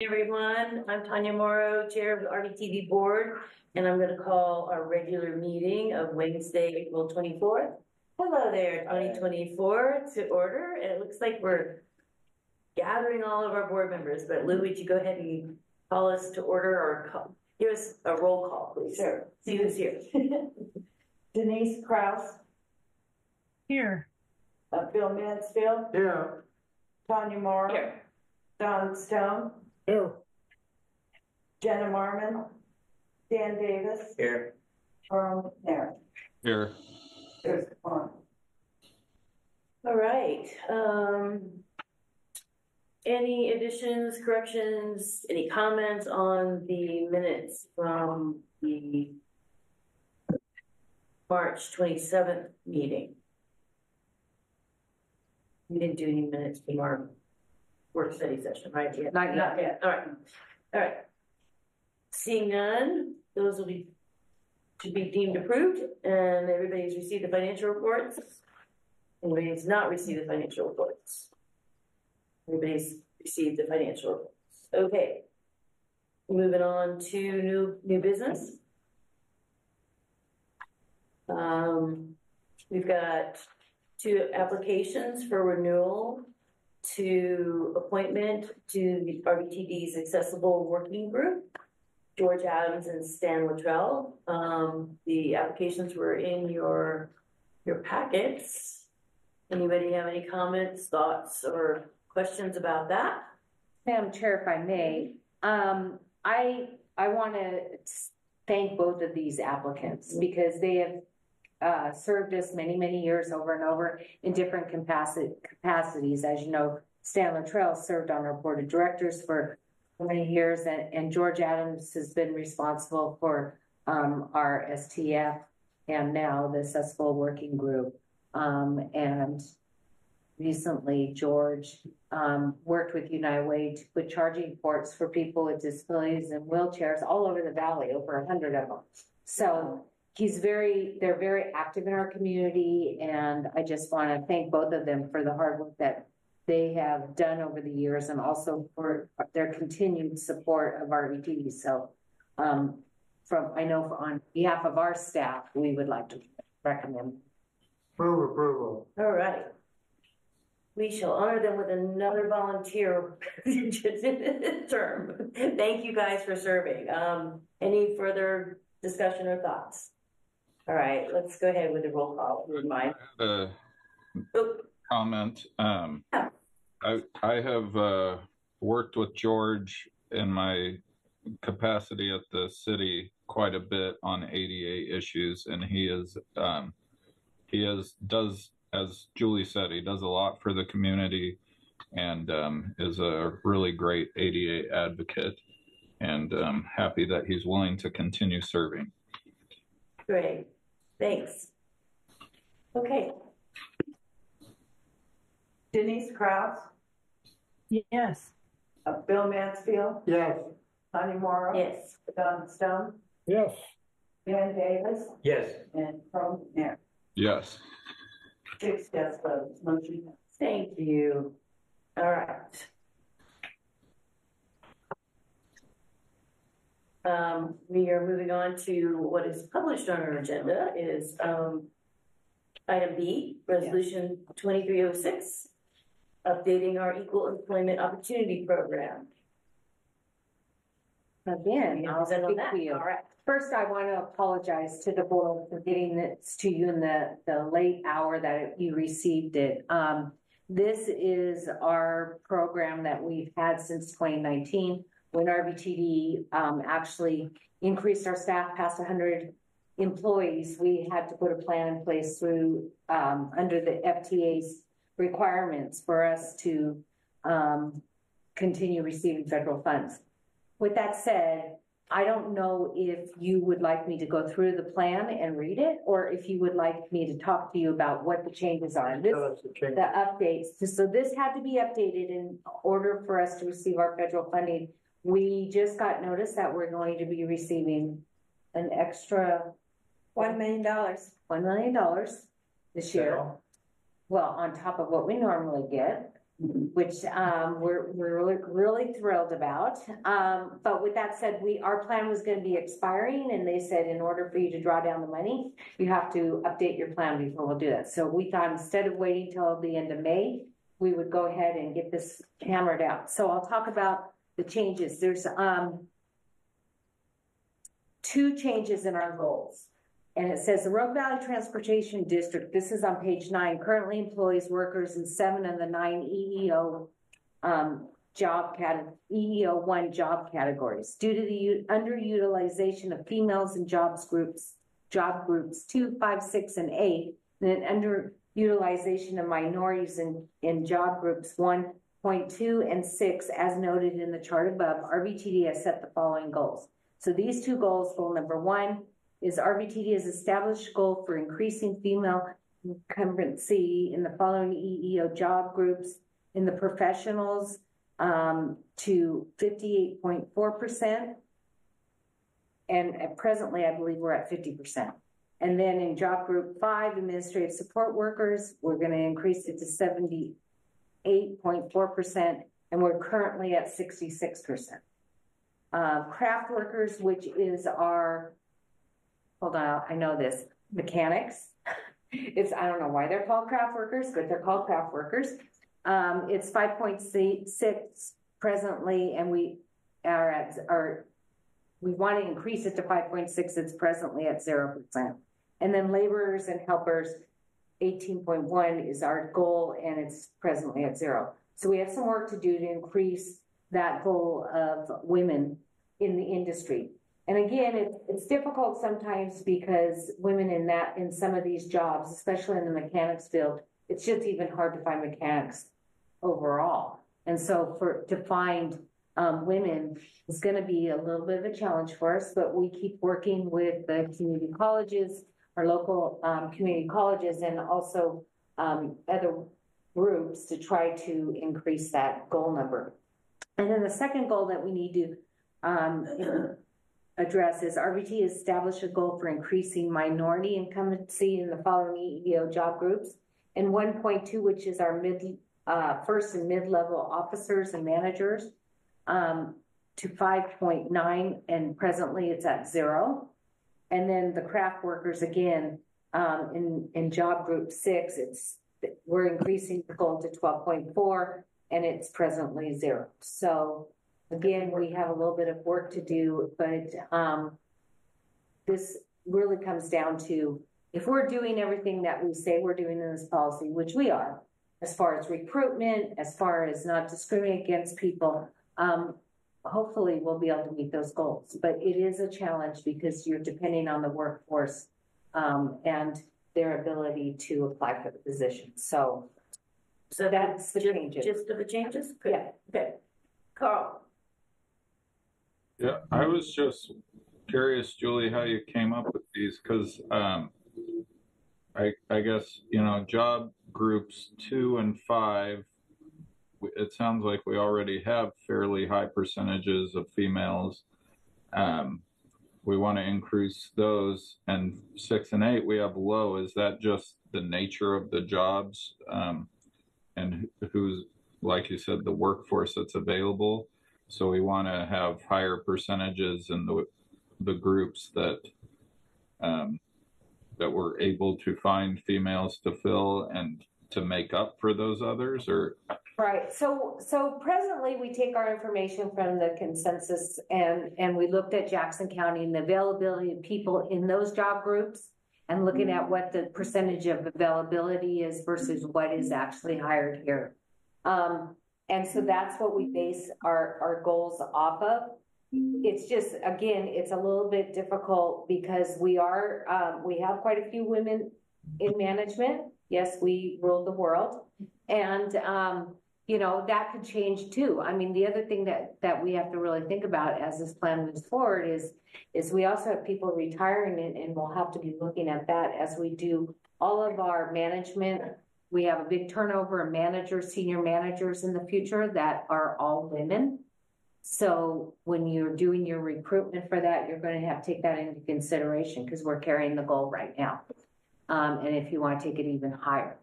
Everyone, I'm Tanya Morrow, Chair of the RBTV Board, and I'm going to call our regular meeting of Wednesday, April 24th. Hello there, 2024 to order. And it looks like we're gathering all of our board members, but Lou, would you go ahead and call us to order or give us a roll call, please? Sure. See who's here. Denise Kraus. Here. Bill Mansfield. Here. Tanya Morrow. Here. Don Stone. Here. Jenna Marmon. Dan Davis. Here. Carl McNair. Here. There's one. All right. Any additions, corrections, any comments on the minutes from the March 27th meeting? We didn't do any minutes from our work study session, right? Yeah. Not yet. All right. All right. Seeing none, those should be deemed approved, and everybody's received the financial reports. Anybody has not received the financial reports? Everybody's received the financial reports. Okay. Moving on to new business. We've got 2 applications for renewal to appointment to the RBTV's Accessible Working Group, George Adams and Stan Luttrell. The applications were in your packets. Anybody have any comments, thoughts, or questions about that? Madam Chair, if I may, I want to thank both of these applicants because they have served us many years over and over in different capacities. As you know, Stan Luttrell served on our board of directors for many years, and George Adams has been responsible for our STF and now the Accessible Working Group. And recently, George worked with United Way to put charging ports for people with disabilities and wheelchairs all over the valley, over 100 of them. So they're very active in our community, and I just want to thank both of them for the hard work that they have done over the years, and also for their continued support of RBTV. So, on behalf of our staff, we would like to recommend. Move approval. All right. We shall honor them with another volunteer term. Thank you guys for serving. Any further discussion or thoughts? All right, let's go ahead with the roll call. I had a comment. I have worked with George in my capacity at the city quite a bit on ADA issues, and he does, as Julie said, he does a lot for the community, and is a really great ADA advocate, and happy that he's willing to continue serving. Great, thanks. Okay. Denise Kraus. Yes. Bill Mansfield. Yes. Tanya Morrow. Yes. Don Stone. Yes. Dan Davis. Yes. And Carl McNair. Yes. 6 yes votes. Motion passed. Thank you. All right. We are moving on to what is published on our agenda is item B, resolution 2306, updating our equal employment opportunity program. Again, I'll speak to you. All right. First, I want to apologize to the board for getting this to you in the late hour that you received it. This is our program that we've had since 2019. When RBTV actually increased our staff past 100 employees, we had to put a plan in place through under the FTA's requirements for us to continue receiving federal funds. With that said, I don't know if you would like me to go through the plan and read it, or if you would like me to talk to you about what the changes are. The updates. So this had to be updated in order for us to receive our federal funding. We just got notice that we're going to be receiving an extra $1 million. $1 million this year. Well, on top of what we normally get. which we're really thrilled about. But with that said, our plan was going to be expiring, and they said in order for you to draw down the money, you have to update your plan before we'll do that. So we thought instead of waiting till the end of May, we would go ahead and get this hammered out. So I'll talk about the changes. There's 2 changes in our goals. And it says the Rogue Valley Transportation District, this is on page 9, currently employs workers in 7 of the 9 EEO EEO1 job categories. Due to the underutilization of females in job groups 2, 5, 6, and 8, and underutilization of minorities in job groups 1.2 and 6, as noted in the chart above, RVTD has set the following goals. So these 2 goals, goal number 1, is RVTD has established a goal for increasing female incumbency in the following EEO job groups in the professionals to 58.4%. And presently, I believe we're at 50%. And then in job group 5, administrative support workers, we're going to increase it to 78.4%, and we're currently at 66%. Craft workers, which is our, hold on, I know this, mechanics. I don't know why they're called craft workers, but they're called craft workers. It's 5.6 presently, and we want to increase it to 5.6. It's presently at 0%. And then laborers and helpers, 18.1 is our goal, and it's presently at 0. So we have some work to do to increase that goal of women in the industry. And again, it's difficult sometimes because women in some of these jobs, especially in the mechanics field, it's just even hard to find mechanics overall. And so to find women is going to be a little bit of a challenge for us, but we keep working with the community colleges, our local community colleges, and also other groups to try to increase that goal number. And then the second goal that we need to address is RVT established a goal for increasing minority incumbency in the following EEO job groups. And 1.2, which is our first and mid-level officers and managers, to 5.9, and presently it's at 0. And then the craft workers, again, in job group 6, we're increasing the goal to 12.4, and it's presently 0. So again, we have a little bit of work to do, but this really comes down to if we're doing everything that we say we're doing in this policy, which we are, as far as recruitment, as far as not discriminating against people, hopefully we'll be able to meet those goals. But it is a challenge because you're depending on the workforce and their ability to apply for the position. So that's the changes. Just of the changes? Yeah. Okay. Carl. Yeah, I was just curious, Julie, how you came up with these, because I guess, job groups 2 and 5, it sounds like we already have fairly high percentages of females. We want to increase those, and 6 and 8 we have low. Is that just the nature of the jobs and who's, like you said, the workforce that's available? So we want to have higher percentages in the groups that we're able to find females to fill and to make up for those others, or? Right. So presently we take our information from the consensus and we looked at Jackson County and the availability of people in those job groups and looking at what the percentage of availability is versus what is actually hired here. And so that's what we base our goals off of. It's just, again, it's a little bit difficult because we have quite a few women in management. Yes, we rule the world. And, that could change too. I mean, the other thing that we have to really think about as this plan moves forward is we also have people retiring, and we'll have to be looking at that as we do all of our management. We have a big turnover of managers, senior managers in the future that are all women. So when you're doing your recruitment for that, you're going to have to take that into consideration because we're carrying the goal right now. And if you want to take it even higher.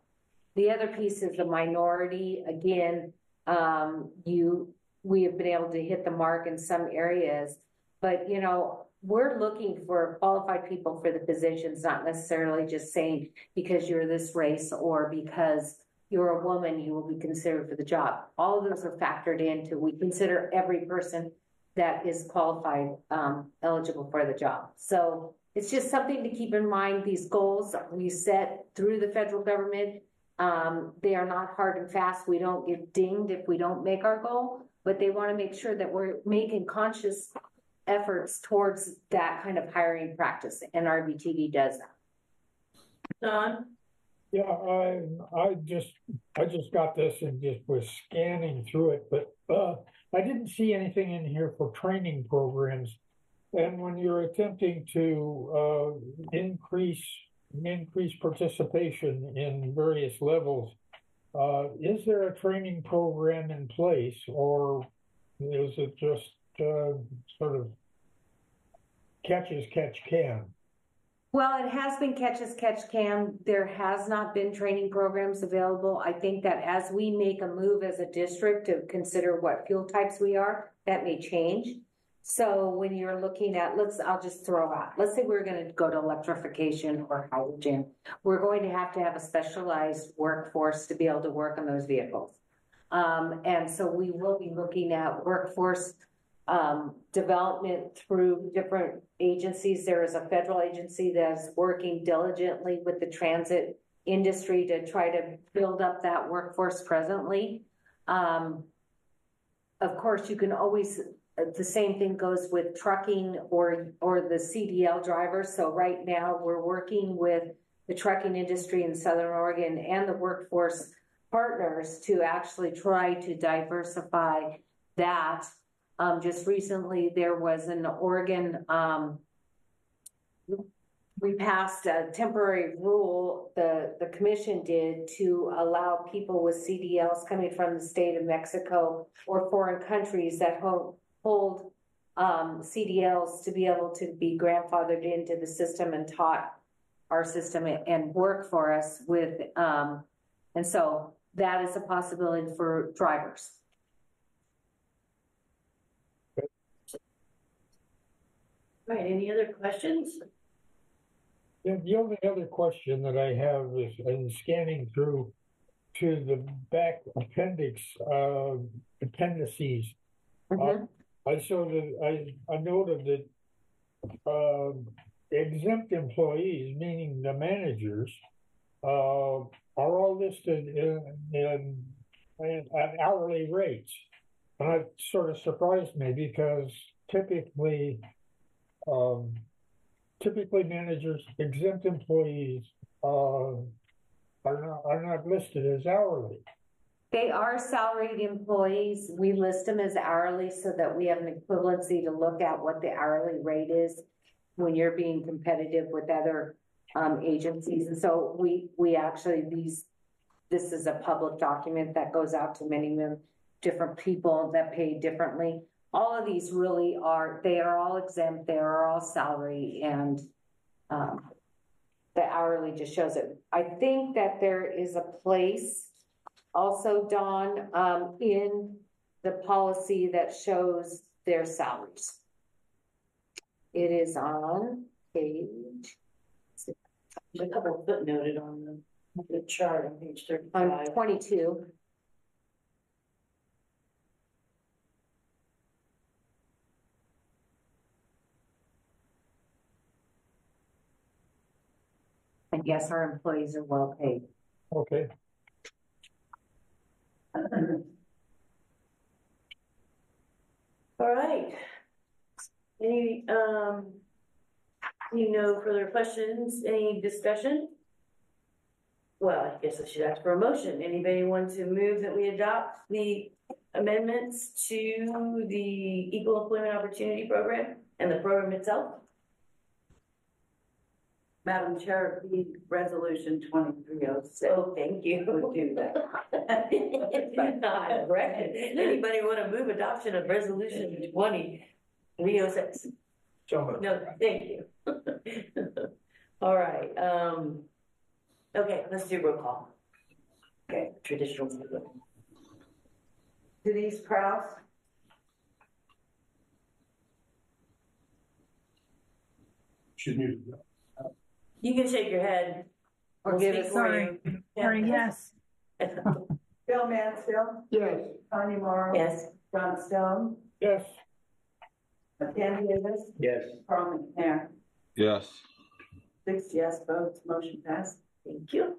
The other piece is the minority. Again, we have been able to hit the mark in some areas, but you know, we're looking for qualified people for the positions, not necessarily just saying because you're this race or because you're a woman, you will be considered for the job. All of those are factored into, we consider every person that is qualified, eligible for the job. So it's just something to keep in mind. These goals we set through the federal government, they are not hard and fast. We don't get dinged if we don't make our goal, but they want to make sure that we're making conscious efforts towards that kind of hiring practice, and RBTD does that. Don? Yeah, I just got this and just was scanning through it, but I didn't see anything in here for training programs. And when you're attempting to increase participation in various levels, is there a training program in place, or is it just sort of catch as catch can? Well, it has been catch as catch can. There has not been training programs available. I think that as we make a move as a district to consider what fuel types we are, that may change. So when you're looking at, I'll just throw out, let's say we're going to go to electrification or hydrogen. We're going to have a specialized workforce to be able to work on those vehicles. And so we will be looking at workforce development through different agencies. There is a federal agency that's working diligently with the transit industry to try to build up that workforce presently. Of course, you can always, the same thing goes with trucking or the CDL drivers. So right now we're working with the trucking industry in Southern Oregon and the workforce partners to actually try to diversify that. Just recently, there was an Oregon, we passed a temporary rule, the commission did, to allow people with CDLs coming from the state of Mexico or foreign countries that hold CDLs to be able to be grandfathered into the system and taught our system and work for us with, and so that is a possibility for drivers. All right, any other questions? The only other question that I have is, in scanning through to the back appendices, I noted that exempt employees, meaning the managers, are all listed in hourly rates. And that sort of surprised me because typically managers, exempt employees are not listed as hourly. They are salaried employees. We list them as hourly so that we have an equivalency to look at what the hourly rate is when you're being competitive with other agencies. And so we actually, this is a public document that goes out to many different people that pay differently. All of these really are, they are all exempt, they are all salary, and the hourly just shows it. I think that there is a place also, Dawn, in the policy that shows their salaries. It is on page, There's a couple footnoted on the chart on page 35. on 22. And yes, our employees are well paid. Okay. All right. Any no further questions? Any discussion? Well, I guess I should ask for a motion. Anybody want to move that we adopt the amendments to the Equal Employment Opportunity Program and the program itself? Madam Chair, the resolution 2306. Oh, thank you. Would do that. I reckon. Anybody want to move adoption of resolution 2306? No, thank you. All right. Okay, let's do roll call. Okay. traditional. Denise Kraus? She's muted. You can shake your head. Or We'll give speak us- for Sorry. you. Sorry, yes. Bill Mansfield? Yes. Tanya Morrow? Yes. John Stone? Yes, Ken Davis? Yes. Carl McNair? Yes. 6 yes votes, motion passed. Thank you.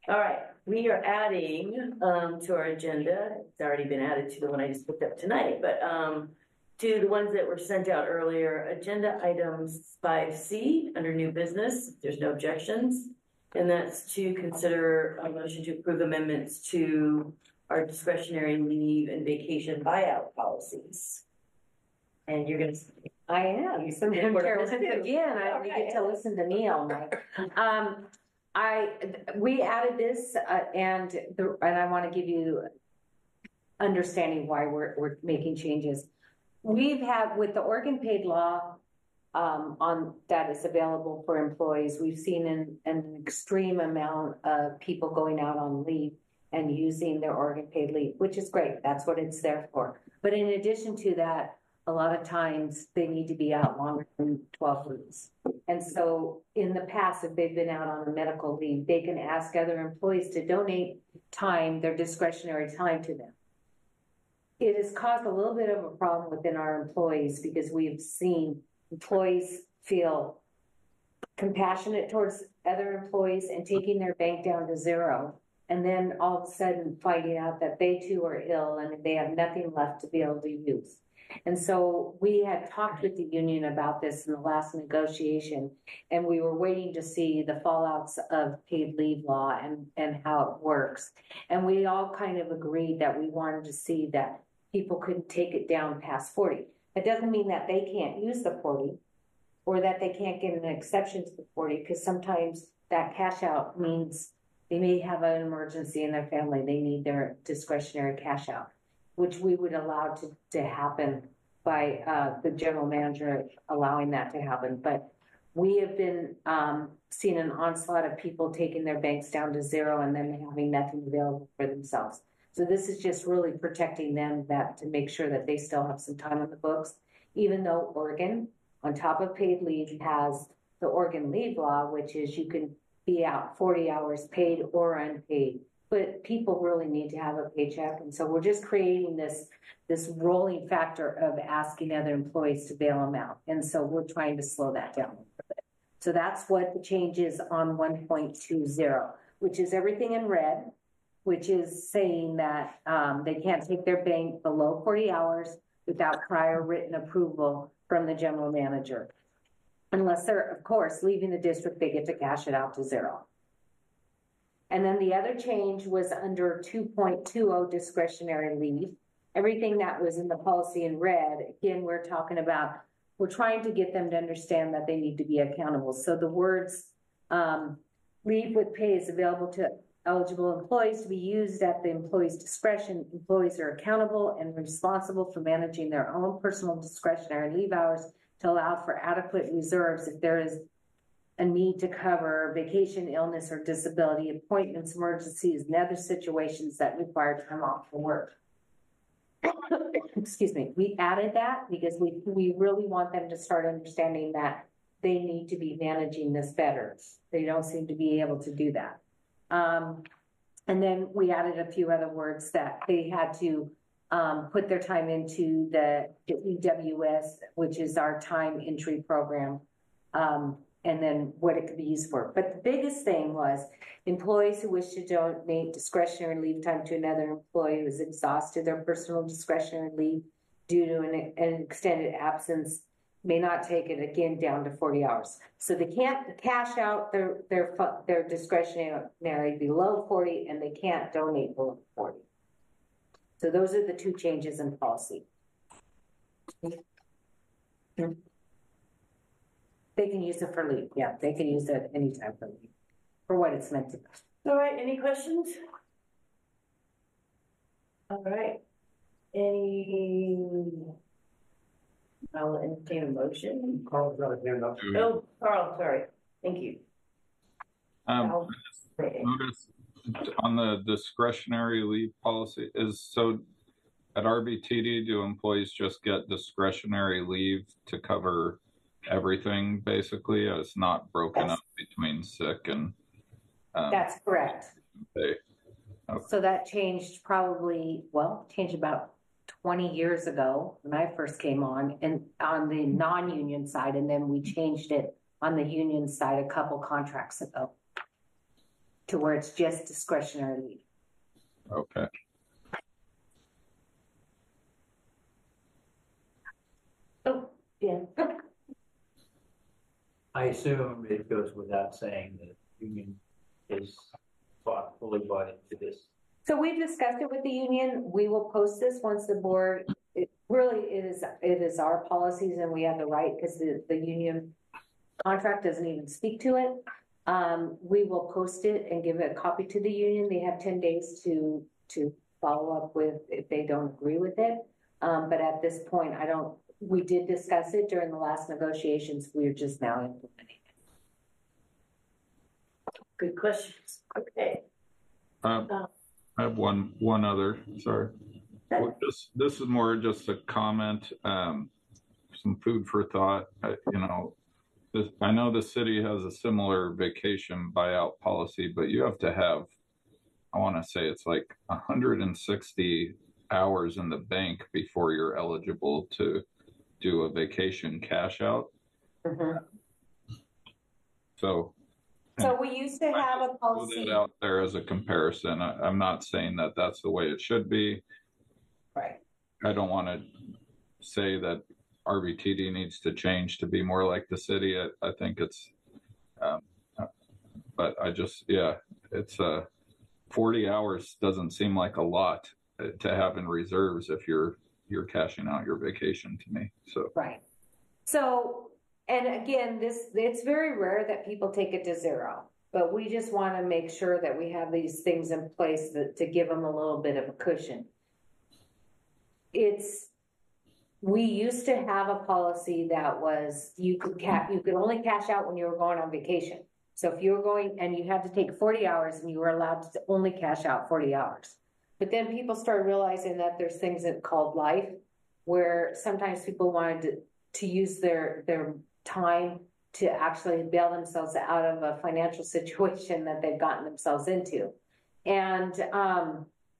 All right, we are adding, to our agenda, it's already been added to the one I just picked up tonight, but, to the ones that were sent out earlier, agenda items 5C under new business, if there's no objections. And that's to consider a motion to approve amendments to our discretionary leave and vacation buyout policies. And you're gonna. I am. So Report on Chair, this once too. again, I Okay. get to listen to me all night. We added this, and I want to give you understanding why we're making changes. We've had, with the Oregon paid law, on that is available for employees, we've seen an extreme amount of people going out on leave and using their Oregon paid leave, which is great. That's what it's there for. But in addition to that, a lot of times they need to be out longer than 12 weeks. And so in the past, if they've been out on a medical leave, they can ask other employees to donate time, their discretionary time to them. It has caused a little bit of a problem within our employees because we've seen employees feel compassionate towards other employees and taking their bank down to zero. And then all of a sudden finding out that they too are ill and they have nothing left to be able to use. And so we had talked with the union about this in the last negotiation, and we were waiting to see the fallouts of paid leave law and how it works. And we all kind of agreed that we wanted to see that people couldn't take it down past 40. It doesn't mean that they can't use the 40 or that they can't get an exception to the 40, because sometimes that cash out means they may have an emergency in their family. They need their discretionary cash out, which we would allow to happen by the general manager allowing that to happen. But we have been seeing an onslaught of people taking their banks down to zero and then having nothing available for themselves. So this is just really protecting them, that to make sure that they still have some time on the books, even though Oregon, on top of paid leave, has the Oregon leave law, which is you can be out 40 hours paid or unpaid. But people really need to have a paycheck. And so we're just creating this rolling factor of asking other employees to bail them out. And so we're trying to slow that down a little bit. So that's what the change is on 1.20, which is everything in red, which is saying that they can't take their bank below 40 hours without prior written approval from the general manager. Unless they're, of course, leaving the district, they get to cash it out to zero. And then the other change was under 2.20 discretionary leave. Everything that was in the policy in red, again, we're trying to get them to understand that they need to be accountable. So the words leave with pay is available to eligible employees to be used at the employee's discretion. Employees are accountable and responsible for managing their own personal discretionary leave hours to allow for adequate reserves if there is a need to cover vacation, illness, or disability, appointments, emergencies, and other situations that require time off from work. Excuse me. We added that because we really want them to start understanding that they need to be managing this better. They don't seem to be able to do that. And then we added a few other words that they had to put their time into the EWS, which is our time entry program, and then what it could be used for. But the biggest thing was employees who wish to donate discretionary leave time to another employee who has exhausted their personal discretionary leave due to an extended absence may not take it again down to 40 hours. So they can't cash out their discretionary below 40, and they can't donate below 40. So those are the two changes in policy. They can use it for leave. Yeah, they can use it anytime for leave, for what it's meant to be. All right, any questions? All right. I'll entertain a motion. Carl's got a hand up. Oh, Carl, sorry. Thank you. Notice on the discretionary leave policy at RBTD, do employees just get discretionary leave to cover everything basically? It's not broken up between sick and That's correct. pay. Okay. So that changed changed about 20 years ago when I first came on, and on the non-union side, and then we changed it on the union side a couple contracts ago to where it's just discretionary leave. Okay. Oh, yeah. I assume it goes without saying that the union is fully bought into this. So we've discussed it with the union. We will post this once the board, it is our policies and we have the right, because the union contract doesn't even speak to it. We will post it and give a copy to the union. They have 10 days to follow up with if they don't agree with it. But at this point, we did discuss it during the last negotiations. We're just now implementing it. Good questions. Okay. I have one other, sorry. Well, this is more just a comment, some food for thought. I know the city has a similar vacation buyout policy, but you have to have, I want to say it's like 160 hours in the bank before you're eligible to do a vacation cash out. Mm-hmm. So we used to have a policy. Put it out there as a comparison. I'm not saying that that's the way it should be. Right. I don't want to say that RBTD needs to change to be more like the city. I think it's, but it's 40 hours doesn't seem like a lot to have in reserves if you're cashing out your vacation to me. So Right. So, and again, it's very rare that people take it to zero, but we just want to make sure that we have these things in place to give them a little bit of a cushion. We used to have a policy that was you could only cash out when you were going on vacation. So if you were going and you had to take 40 hours and you were allowed to only cash out 40 hours. But then people started realizing that there's things called life, where sometimes people wanted to use their time to actually bail themselves out of a financial situation that they've gotten themselves into. And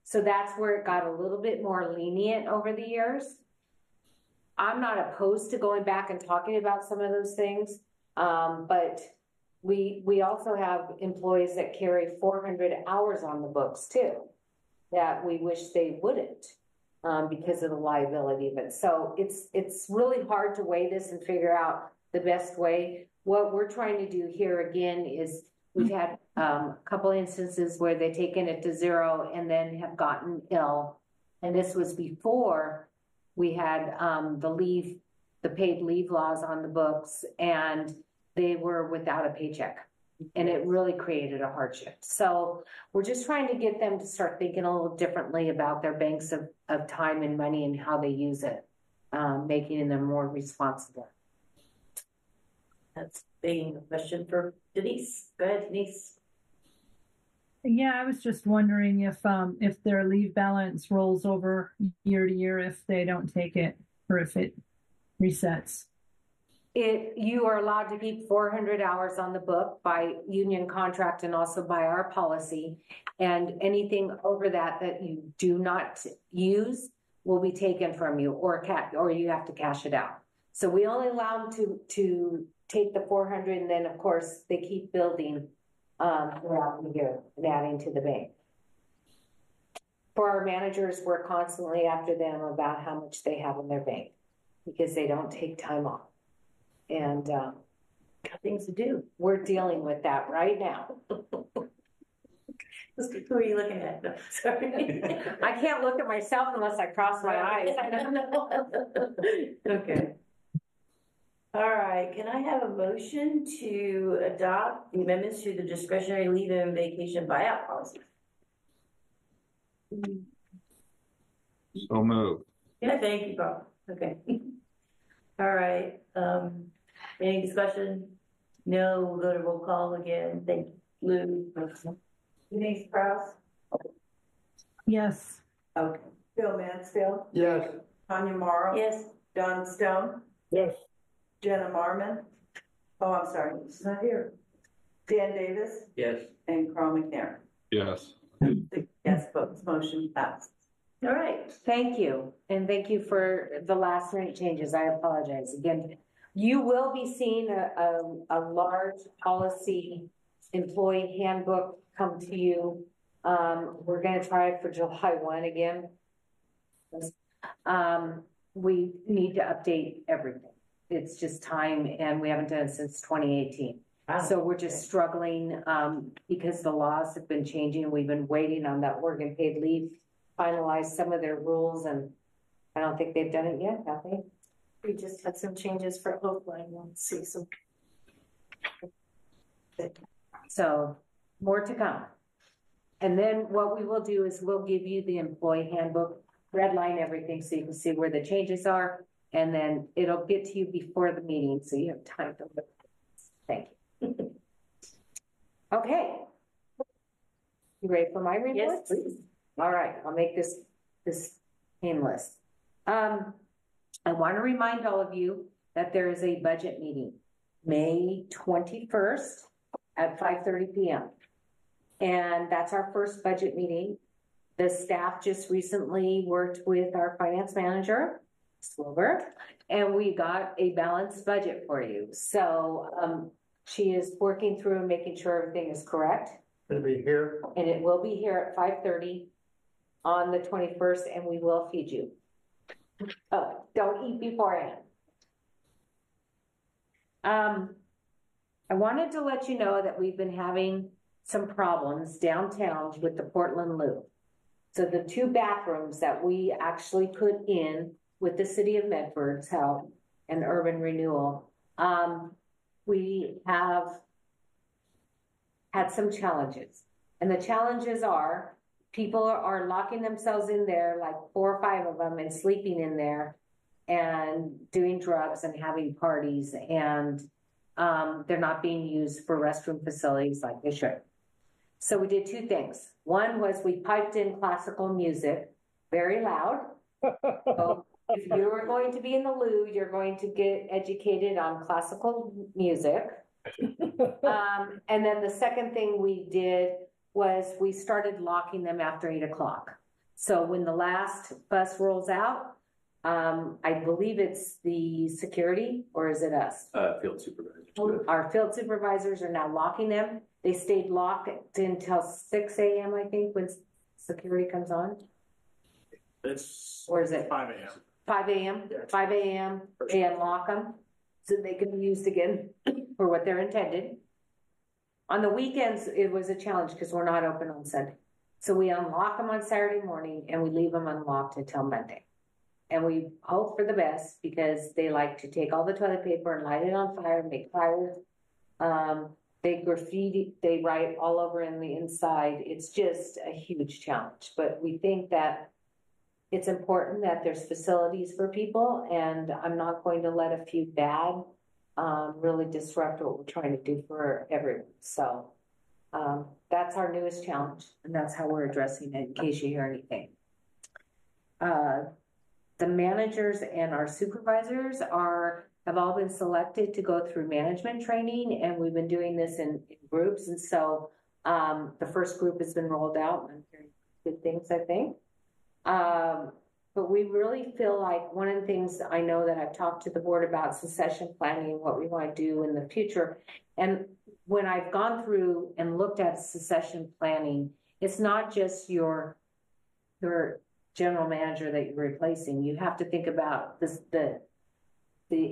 so that's where it got a little bit more lenient over the years. I'm not opposed to going back and talking about some of those things, but we also have employees that carry 400 hours on the books too, that we wish they wouldn't because of the liability of it. So it's really hard to weigh this and figure out the best way. What we're trying to do here again is we've had a couple instances where they've taken it to zero and then have gotten ill. And this was before we had the paid leave laws on the books, and they were without a paycheck. And it really created a hardship. So we're just trying to get them to start thinking a little differently about their banks of time and money and how they use it, making them more responsible. That's being a question for Denise. Go ahead, Denise. Yeah, I was just wondering if their leave balance rolls over year to year if they don't take it, or if it resets. You are allowed to keep 400 hours on the book by union contract and also by our policy. And anything over that you do not use will be taken from you, or you have to cash it out. So we only allow them to take the 400, and then of course they keep building throughout the year and adding to the bank. For our managers, we're constantly after them about how much they have in their bank because they don't take time off. And got things to do. We're dealing with that right now. Who are you looking at? No, sorry. I can't look at myself unless I cross my eyes. I don't know. Okay. All right, can I have a motion to adopt the amendments to the discretionary leave and vacation buyout policy? So moved. Yeah, thank you, Bob. Okay. All right, any discussion? No, we'll go to roll call again. Thank you, Lou. Denise Kraus? Yes. Okay. Bill Mansfield? Yes. Tanya Morrow? Yes. Don Stone? Yes, Jenna Marmon? Oh, I'm sorry, she's not here. Dan Davis Yes. and Carl McNair. Yes. 6 yes votes, motion passed. All right. Thank you, and thank you for the last minute changes. I apologize again. You will be seeing a large policy employee handbook come to you. We're gonna try it for July 1 again. We need to update everything. It's just time, and we haven't done it since 2018. So we're just struggling, because the laws have been changing. We've been waiting on that Oregon paid leave, finalize some of their rules, and I don't think they've done it yet, have they? We just had some changes for Oakland. We'll see some. So more to come. And then what we will do is we'll give you the employee handbook, redline everything so you can see where the changes are. And then it'll get to you before the meeting, so you have time to look. Thank you. Okay. You ready for my report? Yes, please. All right, I'll make this painless. I want to remind all of you that there is a budget meeting, May 21st at 5:30 p.m. And that's our first budget meeting. The staff just recently worked with our finance manager, Silver, and we got a balanced budget for you. So she is working through and making sure everything is correct. Gonna be here. And it will be here at 5:30 on the 21st, and we will feed you. Oh, don't eat beforehand. I wanted to let you know that we've been having some problems downtown with the Portland Loop. So the 2 bathrooms that we actually put in with the city of Medford's help and urban renewal, we have had some challenges. And the challenges are people are locking themselves in there, like 4 or 5 of them, and sleeping in there and doing drugs and having parties, and they're not being used for restroom facilities like they should. So we did 2 things. One was we piped in classical music very loud. So if you are going to be in the loo, you're going to get educated on classical music. And then the second thing we did was we started locking them after 8 o'clock. So when the last bus rolls out, I believe it's the security, or is it us? Field supervisor. Our field supervisors are now locking them. They stayed locked until 6 a.m., I think, when security comes on. It's. Or is it 5 a.m. 5 a.m.? 5 a.m. They unlock them so they can be used again for what they're intended. On the weekends, it was a challenge because we're not open on Sunday. So we unlock them on Saturday morning and we leave them unlocked until Monday. And we hope for the best because they like to take all the toilet paper and light it on fire, make fires. They graffiti, they write all over in the inside. It's just a huge challenge. But we think that it's important that there's facilities for people, and I'm not going to let a few bad really disrupt what we're trying to do for everyone. So that's our newest challenge, and that's how we're addressing it in case you hear anything. The managers and our supervisors have all been selected to go through management training, and we've been doing this in groups. And so the first group has been rolled out, and I'm hearing good things, I think. But we really feel like one of the things I know that I've talked to the board about succession planning and what we want to do in the future. And when I've gone through and looked at succession planning, it's not just your general manager that you're replacing. You have to think about the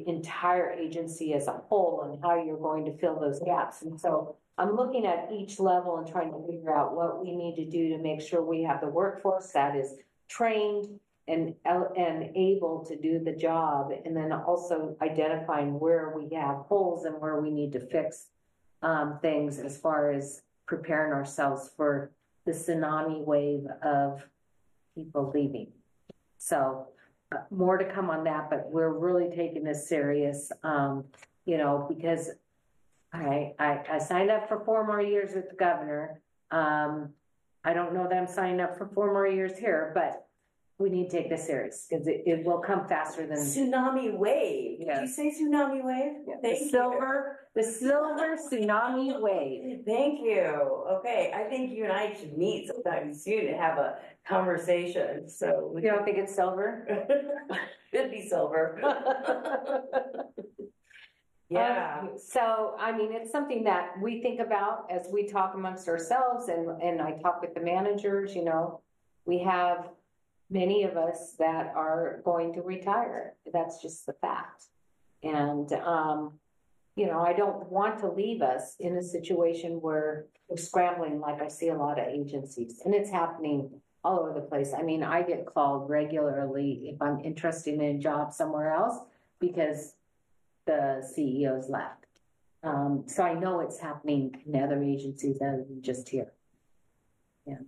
entire agency as a whole and how you're going to fill those gaps. And so I'm looking at each level and trying to figure out what we need to do to make sure we have the workforce that is trained and able to do the job, and then also identifying where we have holes and where we need to fix things as far as preparing ourselves for the tsunami wave of people leaving. So more to come on that, but we're really taking this serious, because I signed up for 4 more years with the governor, I don't know that I'm signing up for 4 more years here, but we need to take this serious because it will come faster than Tsunami wave. Did Yeah. you say tsunami wave? Thank you. the silver tsunami wave. Thank you. Okay, I think you and I should meet sometime soon and have a conversation, so. You don't think it's silver? Could be silver. Yeah. So, I mean, it's something that we think about as we talk amongst ourselves and I talk with the managers, you know. We have many of us that are going to retire. That's just the fact. And, you know, I don't want to leave us in a situation where we're scrambling like I see a lot of agencies. And it's happening all over the place. I mean, I get called regularly if I'm interested in a job somewhere else because the CEO's left. So I know it's happening in other agencies other than just here. And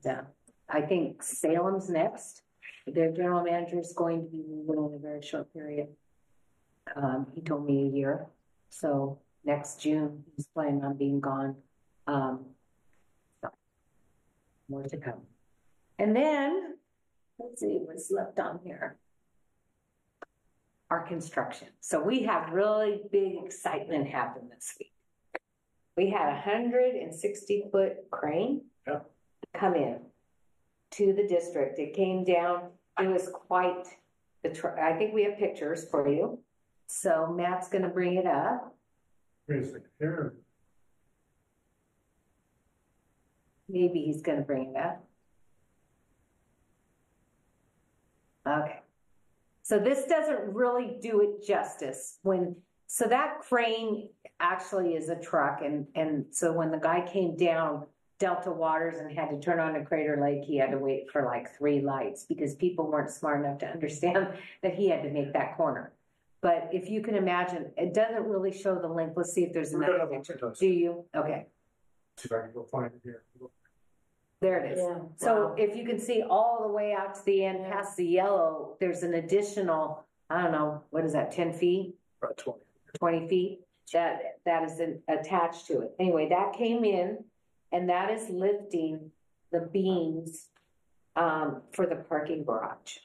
I think Salem's next. Their general manager is going to be leaving in a very short period. He told me a year. So next June, he's planning on being gone. So more to come. And then, let's see what's left on here. Our construction. So we have really big excitement happen this week. We had a 160-foot crane come in to the district. It came down. It was quite the. I think we have pictures for you. So Matt's going to bring it up. Maybe he's going to bring it up. Okay. So this doesn't really do it justice so that crane actually is a truck. And so when the guy came down Delta Waters and had to turn on to Crater Lake, he had to wait for like 3 lights because people weren't smart enough to understand that he had to make that corner. But if you can imagine, it doesn't really show the length. Let's see if there's another picture. Do you? Okay. See if I can go find it here. There it is. Yeah. So Wow. if you can see all the way out to the end past the yellow, there's an additional, I don't know, what is that, 10 feet? About 20. 20 feet that is attached to it. Anyway, that came in and that is lifting the beams for the parking garage.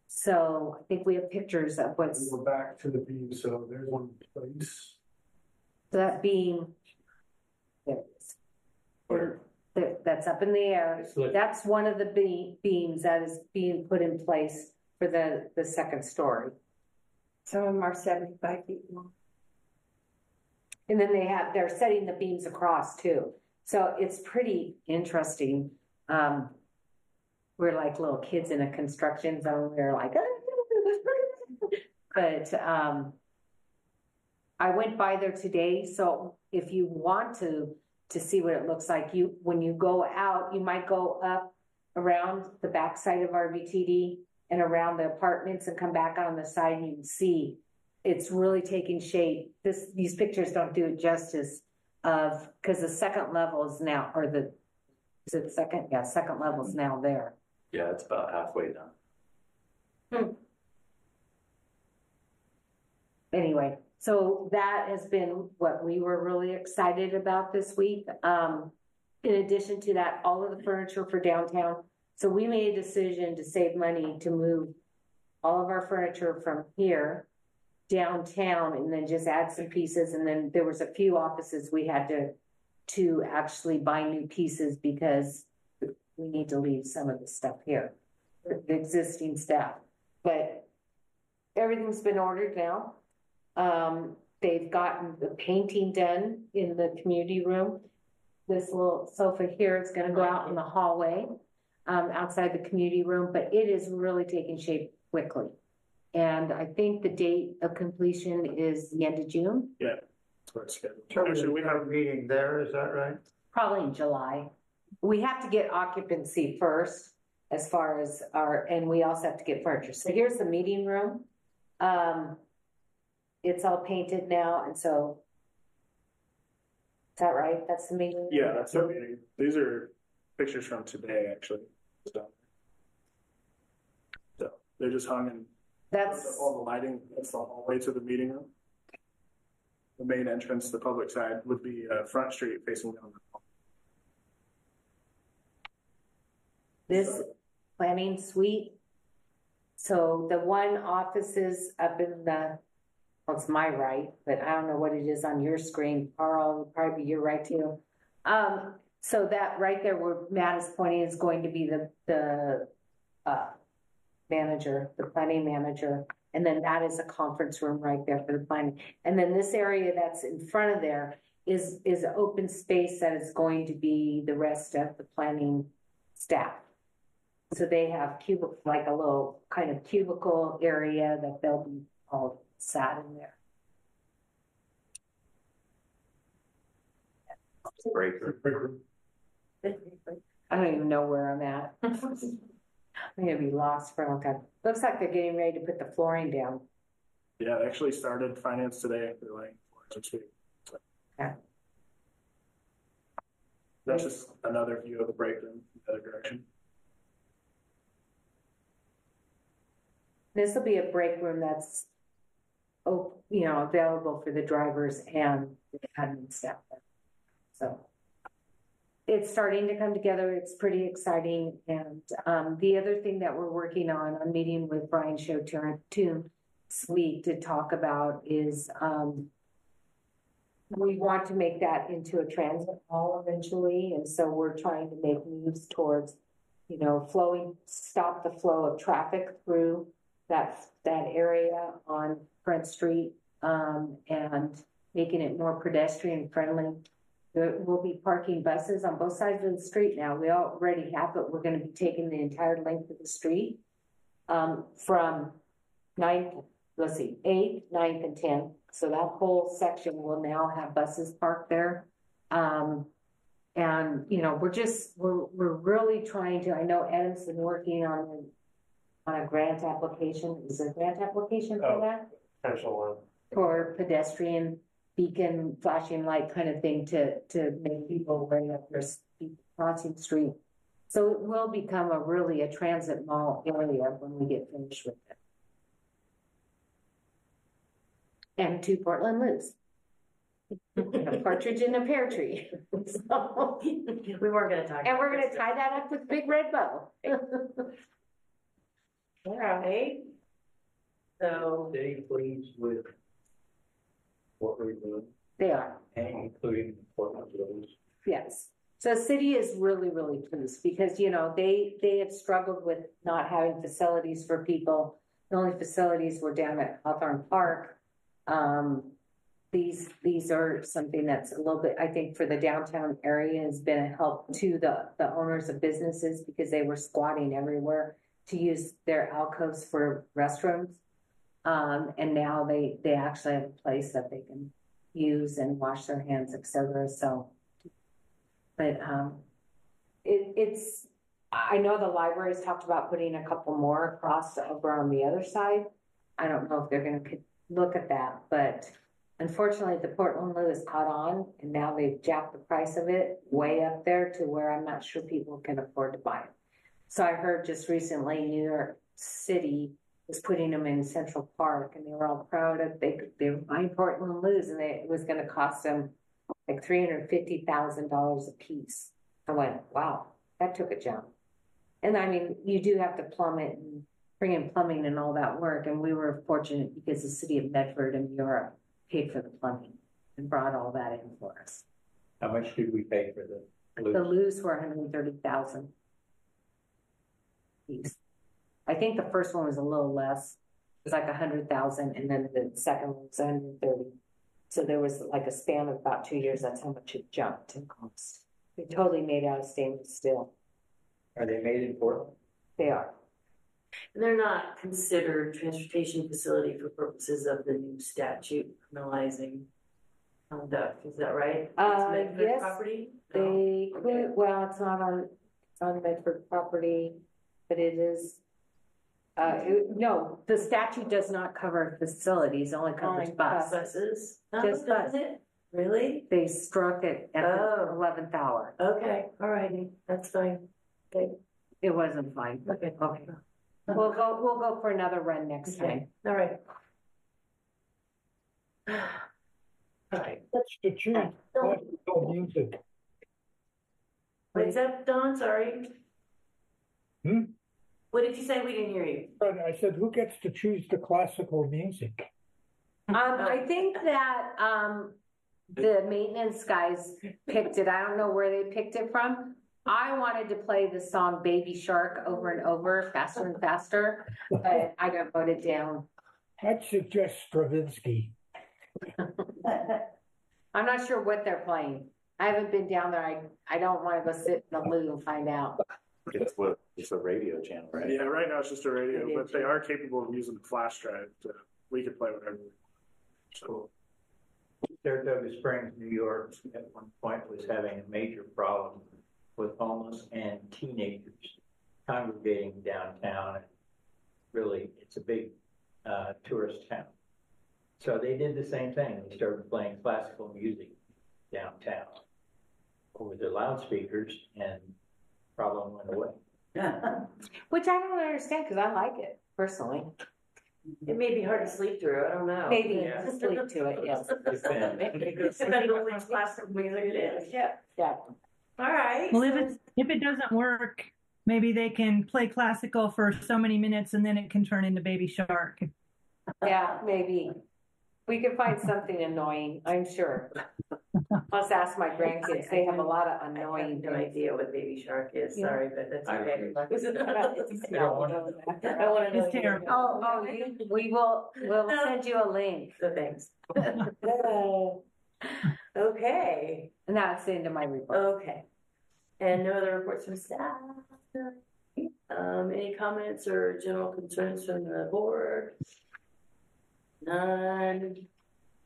So I think we have pictures of what's We're back to the beam, so there's one place. that beam. There it is. That's up in the air. That's one of the beams that is being put in place for the second story. Some of them are 75 feet long. And then they're setting the beams across too. So it's pretty interesting. We're like little kids in a construction zone. We're like, but I went by there today. So if you want to see what it looks like, when you go out, you might go up around the backside of RVTD and around the apartments and come back on the side and you can see it's really taking shape. These pictures don't do it justice because the second level is now, or is it second? Yeah, second level is now there. Yeah, it's about halfway done. Anyway, so that has been what we were really excited about this week. In addition to that, all of the furniture for downtown. So we made a decision to save money to move all of our furniture from here downtown and then just add some pieces. And then there was a few offices we had to actually buy new pieces because we need to leave some of the stuff here, the existing stuff. But everything's been ordered now. They've gotten the painting done in the community room. This little sofa here is going to go out in the hallway outside the community room, but it is really taking shape quickly. And I think the date of completion is the end of June. Yeah, that's where it's scheduled. So Actually, we have a meeting there, is that right? Probably in July. We have to get occupancy first as far as and we also have to get furniture. So here's the meeting room. It's all painted now. And so, is that right? That's the meeting room? Yeah, that's the meeting. These are pictures from today, actually. So they're just hung in all the lighting. That's the hallway to the meeting room. The main entrance, the public side, would be Front Street facing down the hall. this planning suite. So the one office is up in the, well, it's my right, but I don't know what it is on your screen. Carl, would probably be your right too. So that right there where Matt is pointing is going to be the manager, the planning manager. And then that is a conference room right there for the planning. And then this area that's in front of there is an open space that is going to be the rest of the planning staff. So they have cubicle, like a little kind of cubicle area that they'll be all sat in there. Breaker. I don't even know where I'm at. I'm gonna be lost for a long time. Looks like they're getting ready to put the flooring down. Yeah, they actually started finance today. They're laying floors this week. So. Okay. That's just another view of the breakdown in the other direction. This will be a break room that's, available for the drivers and the admin staff. So it's starting to come together. It's pretty exciting. And the other thing that we're working on, I'm meeting with Brian Showtune this week to talk about is we want to make that into a transit hall eventually. And so we're trying to make moves towards, stop the flow of traffic through that area on Front Street and making it more pedestrian friendly. We'll be parking buses on both sides of the street now. We already have, but we're going to be taking the entire length of the street from 8th, 9th, and 10th. So that whole section will now have buses parked there. And, we're really trying to, I know Ed's been working on a grant application. Is there a grant application for that? Potential one. For pedestrian beacon flashing light kind of thing to make people aware that there's people crossing the street. So it will become a transit mall area when we get finished with it. And 2 Portland Loos. A partridge in a pear tree. So, we weren't going to talk. And we're going to tie that up with a big red bow. All right. So They pleased with what we're doing, they are. and including the Portland Loos. Yes. So the city is really, really pleased because, they have struggled with not having facilities for people. The only facilities were down at Hawthorne Park. These are something that's a little bit, I think, for the downtown area has been a help to the owners of businesses because they were squatting everywhere to use their alcoves for restrooms. And now they actually have a place that they can use and wash their hands, etc. So, but I know the library's talked about putting a couple more across over on the other side. I don't know if they're going to look at that, but unfortunately the Portland Loo is caught on and now they've jacked the price of it way up there to where I'm not sure people can afford to buy it. So I heard just recently New York City was putting them in Central Park and they were all proud of they were buying Portland Loos and it was going to cost them like $350,000 a piece. I went, wow, that took a jump. And I mean, you do have to plumb it and bring in plumbing and all that work. And we were fortunate because the city of Medford in Europe paid for the plumbing and brought all that in for us. How much did we pay for the Loos? The Loos were $130,000 piece. I think the first one was a little less. It was like $100,000, and then the second one was $130,000. So there was like a span of about 2 years. That's how much it jumped in cost. They're totally made out of stainless steel. Are they made in Portland? They are. And they're not considered transportation facility for purposes of the new statute criminalizing conduct. Is that right? It's Medford yes, property? They No? could. Okay. Well, it's on Medford property, but it is. No, the statute does not cover facilities. It only covers bus. Buses? Just does bus. it? Really? They struck it at the 11th hour. Okay, all righty, that's fine. Okay, It wasn't fine. okay. Okay. We'll go for another run next time. All right. All right. What's the chance? Don't use it. What's up, Don? Sorry. What did you say? We didn't hear you. But I said, who gets to choose the classical music? I think that, the maintenance guys picked it. I don't know where they picked it from. I wanted to play the song Baby Shark over and over, faster and faster, but I got voted down. I'd suggest Stravinsky. I'm not sure what they're playing. I haven't been down there. I don't want to go sit in the loo and find out. It's a radio channel, right? Yeah, right now it's just a radio, but they are capable of using the flash drive. We could play whatever. So Saratoga Springs, New York, at one point was having a major problem with homeless and teenagers congregating downtown. Really, it's a big tourist town. So they did the same thing. They started playing classical music downtown over the loudspeakers, and problem went away. Which I don't understand because I like it personally. It may be hard to sleep through. I don't know. Maybe Yeah. sleep to it, yes. Depending on which classical music it is. Yeah. Yeah. All right. Well, if it doesn't work, maybe they can play classical for so many minutes and then it can turn into Baby Shark. Yeah, maybe. We can find something annoying, I'm sure. Let's ask my grandkids. They have a lot of I have annoying no things. idea what Baby Shark is. Yeah. Sorry, but that's I okay. don't I don't want to know. It's terrible. We'll send you a link. So thanks. Okay. And that's the end of my report. Okay. And no other reports from staff? Any comments or general concerns from the board? None.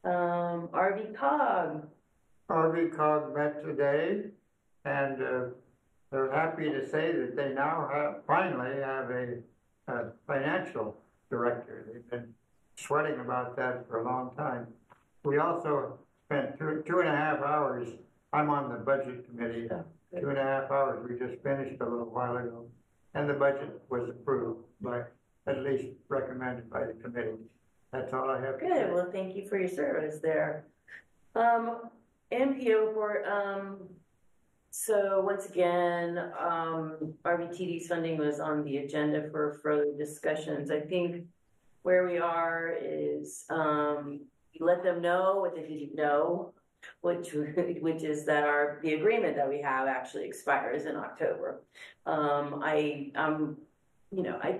RV Cog. RV Cog met today, and they're happy to say that they now finally have a financial director. They've been sweating about that for a long time. We also spent two and a half hours. I'm on the budget committee. 2.5 hours. We just finished a little while ago, and the budget was approved by, at least recommended by the committee. That's all I have to say. Good. Well, thank you for your service there. NPO report. So once again, RVTD's funding was on the agenda for further discussions. I think where we are is you let them know what they didn't know, which is that the agreement that we have actually expires in October. I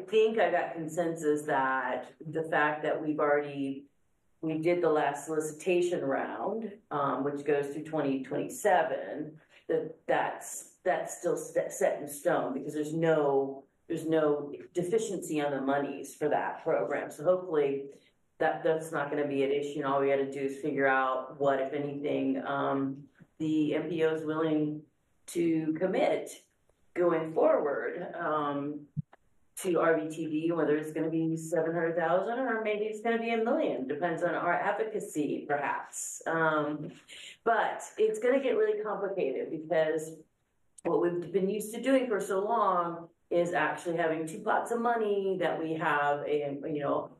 think I got consensus that the fact that we did the last solicitation round, which goes through 2027, that's still set in stone because there's no deficiency on the monies for that program. So hopefully that's not going to be an issue. And all we got to do is figure out what, if anything, the MPO is willing to commit going forward to RVTD, whether it's going to be 700,000 or maybe it's going to be $1 million, depends on our advocacy, perhaps. But it's going to get really complicated because what we've been used to doing for so long is actually having two pots of money that we have,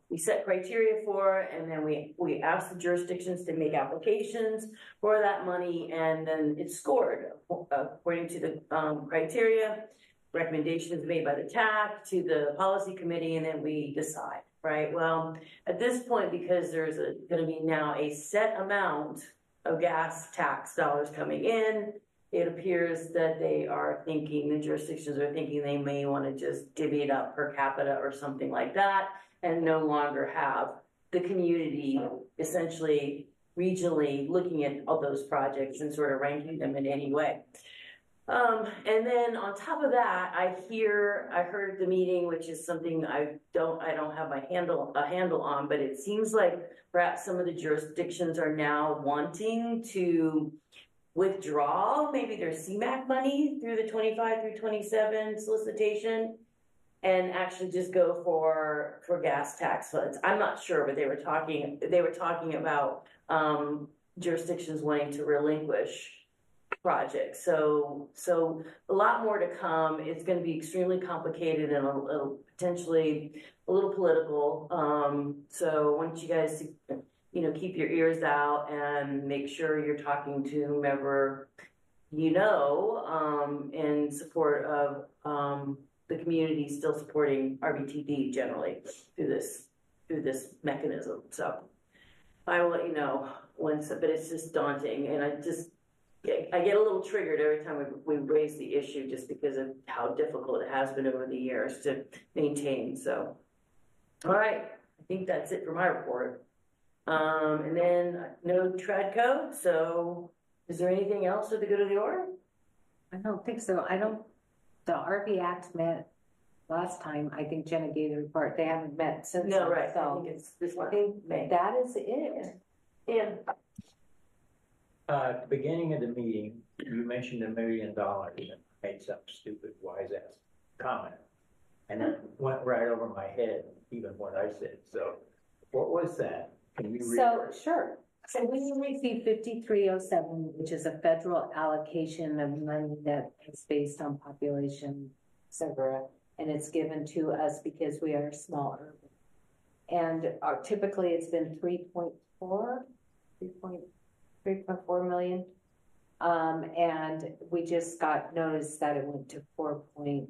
we set criteria for, and then we ask the jurisdictions to make applications for that money, and then it's scored according to the criteria. Recommendations made by the TAC to the policy committee, and then we decide, right? Well, at this point, because there's going to be now a set amount of gas tax dollars coming in, it appears that the jurisdictions are thinking they may want to just divvy it up per capita or something like that, and no longer have the community essentially regionally looking at all those projects and sort of ranking them in any way. And then on top of that, I heard at the meeting, which is something I don't have a handle on, but it seems like perhaps some of the jurisdictions are now wanting to withdraw maybe their CMAQ money through the 25 through 27 solicitation and actually just go for gas tax funds. I'm not sure, but they were talking about jurisdictions wanting to relinquish projects. So a lot more to come. It's going to be extremely complicated and potentially a little political. So I want you guys to, keep your ears out and make sure you're talking to whomever in support of the community is still supporting RBTD generally through this mechanism, so. I will let you know once, but it's just daunting, and I get a little triggered every time we raise the issue, just because of how difficult it has been over the years to maintain, so. All right, I think that's it for my report. And then no Tradco, so is there anything else for the good of the order? I don't think so. The RV Act met last time. I think Jenna gave the report. They haven't met since. No, then, right, I So think it's this I one. think May. that is it. Yeah. At the beginning of the meeting, you mentioned $1 million and made some stupid wise ass comment. And it went right over my head, even what I said. So what was that? Can you read? So, sure. So we received 5307, which is a federal allocation of money that is based on population, et cetera. And it's given to us because we are small urban. And typically it's been 3.4 million. And we just got notice that it went to 4.3.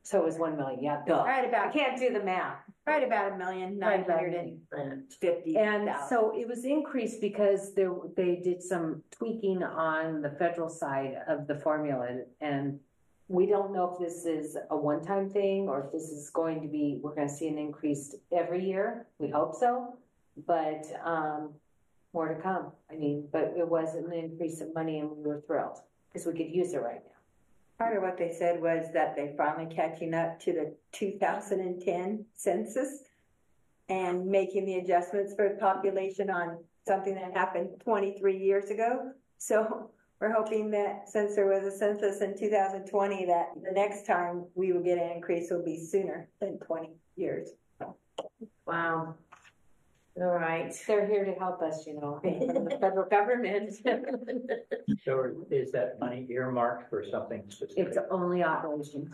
So it was 1 million, yeah, duh. Right I about, can't do the math. right about 1,950,000. And so it was increased because they did some tweaking on the federal side of the formula. And we don't know if this is a one-time thing or if this is going to be, we're going to see an increase every year. We hope so, but more to come. I mean, but it was an increase of money and we were thrilled because we could use it right now. Part of what they said was that they're finally catching up to the 2010 census and making the adjustments for population on something that happened 23 years ago. So we're hoping that since there was a census in 2020, that the next time we will get an increase will be sooner than 20 years. Wow. All right. They're here to help us, you know, from the federal government. So is that money earmarked for something specific? It's only operations.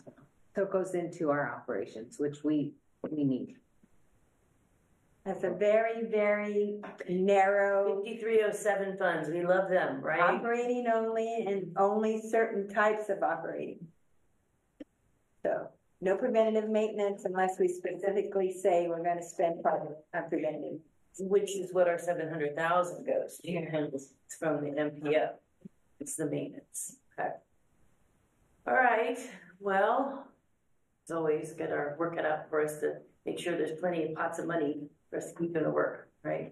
So it goes into our operations, which we need. That's a very, very narrow 5307 funds, we love them, right? operating only and only certain types of operating. So no preventative maintenance unless we specifically say we're going to spend on preventative. Which is what our 700,000 goes to, it's from the MPO. It's the maintenance, okay. All right, well, as always, got our work cut out for us to make sure there's plenty of pots of money for us to keep in the work, right?